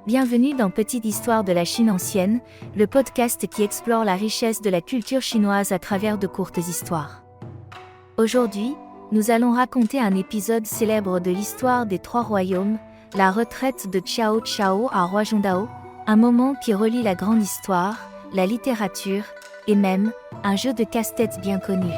Bienvenue dans Petite Histoire de la Chine ancienne, le podcast qui explore la richesse de la culture chinoise à travers de courtes histoires. Aujourd'hui, nous allons raconter un épisode célèbre de l'histoire des Trois Royaumes, la retraite de Cao Cao à Huazhongdao, un moment qui relie la grande histoire, la littérature, et même, un jeu de casse-tête bien connu.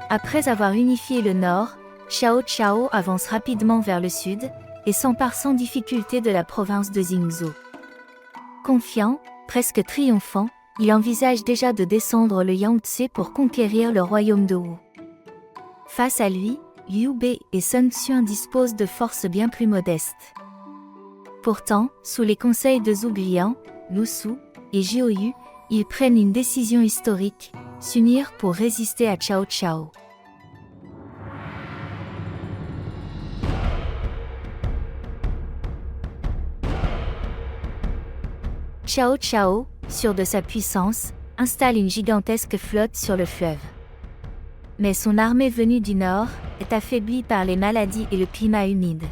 Après avoir unifié le nord, Cao Cao avance rapidement vers le sud, et s'empare sans difficulté de la province de Jingzhou. Confiant, presque triomphant, il envisage déjà de descendre le Yangtze pour conquérir le royaume de Wu. Face à lui, Liu Bei et Sun Xuan disposent de forces bien plus modestes. Pourtant, sous les conseils de Zhuge Liang, Lu Su et Jiao Yu, ils prennent une décision historique, s'unir pour résister à Cao Cao. Cao Cao, sûr de sa puissance, installe une gigantesque flotte sur le fleuve. Mais son armée venue du nord est affaiblie par les maladies et le climat humide.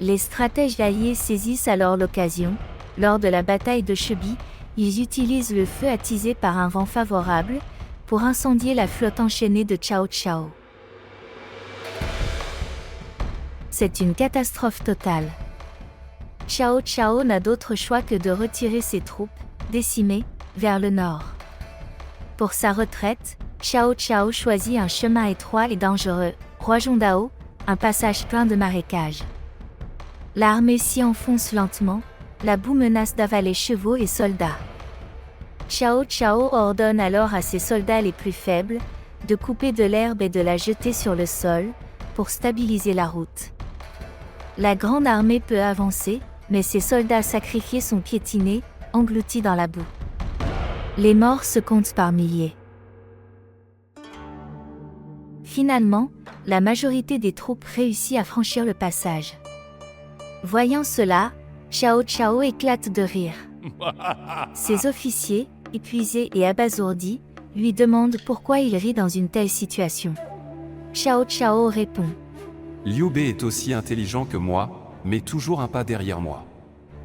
Les stratèges alliés saisissent alors l'occasion. Lors de la bataille de Shebi, ils utilisent le feu attisé par un vent favorable pour incendier la flotte enchaînée de Cao Cao. C'est une catastrophe totale. Cao Cao n'a d'autre choix que de retirer ses troupes, décimées, vers le nord. Pour sa retraite, Cao Cao choisit un chemin étroit et dangereux, Huazhongdao, un passage plein de marécages. L'armée s'y enfonce lentement, la boue menace d'avaler chevaux et soldats. Cao Cao ordonne alors à ses soldats les plus faibles de couper de l'herbe et de la jeter sur le sol pour stabiliser la route. La grande armée peut avancer, mais ses soldats sacrifiés sont piétinés, engloutis dans la boue. Les morts se comptent par milliers. Finalement, la majorité des troupes réussit à franchir le passage. Voyant cela, Cao Cao éclate de rire. Ses officiers, épuisés et abasourdis, lui demandent pourquoi il rit dans une telle situation. Cao Cao répond: Liu Bei est aussi intelligent que moi, mais toujours un pas derrière moi.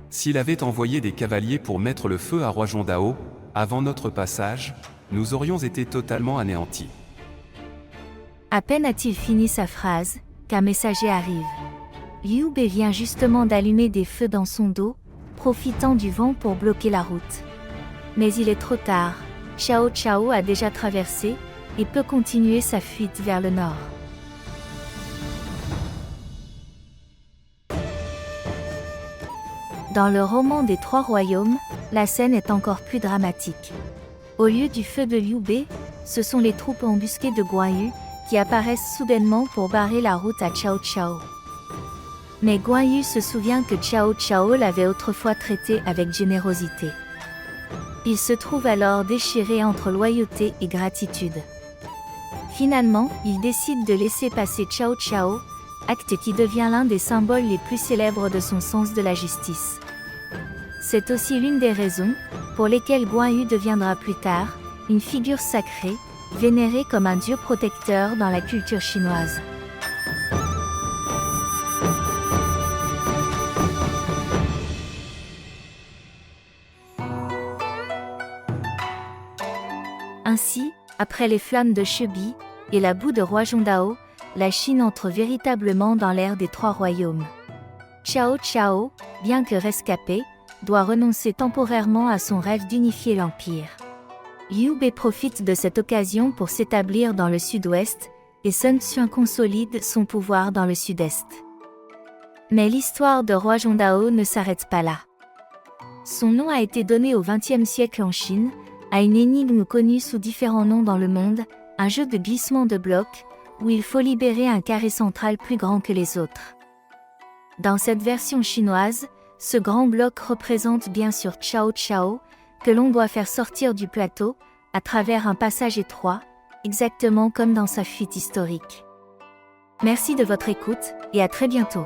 S'il avait envoyé des cavaliers pour mettre le feu à Huazhongdao, avant notre passage, nous aurions été totalement anéantis. À peine a-t-il fini sa phrase, qu'un messager arrive. Liu Bei vient justement d'allumer des feux dans son dos, profitant du vent pour bloquer la route. Mais il est trop tard, Cao Cao a déjà traversé, et peut continuer sa fuite vers le nord. Dans le roman des Trois Royaumes, la scène est encore plus dramatique. Au lieu du feu de Liu Bei, ce sont les troupes embusquées de Guan Yu qui apparaissent soudainement pour barrer la route à Cao Cao. Mais Guan Yu se souvient que Cao Cao l'avait autrefois traité avec générosité. Il se trouve alors déchiré entre loyauté et gratitude. Finalement, il décide de laisser passer Cao Cao, acte qui devient l'un des symboles les plus célèbres de son sens de la justice. C'est aussi l'une des raisons pour lesquelles Guan Yu deviendra plus tard une figure sacrée, vénérée comme un dieu protecteur dans la culture chinoise. Ainsi, après les flammes de Shebi et la boue de Huazhongdao, la Chine entre véritablement dans l'ère des Trois Royaumes. Cao Cao, bien que rescapé, doit renoncer temporairement à son rêve d'unifier l'empire. Liu Bei profite de cette occasion pour s'établir dans le sud-ouest, et Sun Xuan consolide son pouvoir dans le sud-est. Mais l'histoire de Huazhongdao ne s'arrête pas là. Son nom a été donné au XXe siècle en Chine, à une énigme connue sous différents noms dans le monde, un jeu de glissement de blocs, où il faut libérer un carré central plus grand que les autres. Dans cette version chinoise, ce grand bloc représente bien sûr Cao Cao, que l'on doit faire sortir du plateau, à travers un passage étroit, exactement comme dans sa fuite historique. Merci de votre écoute, et à très bientôt.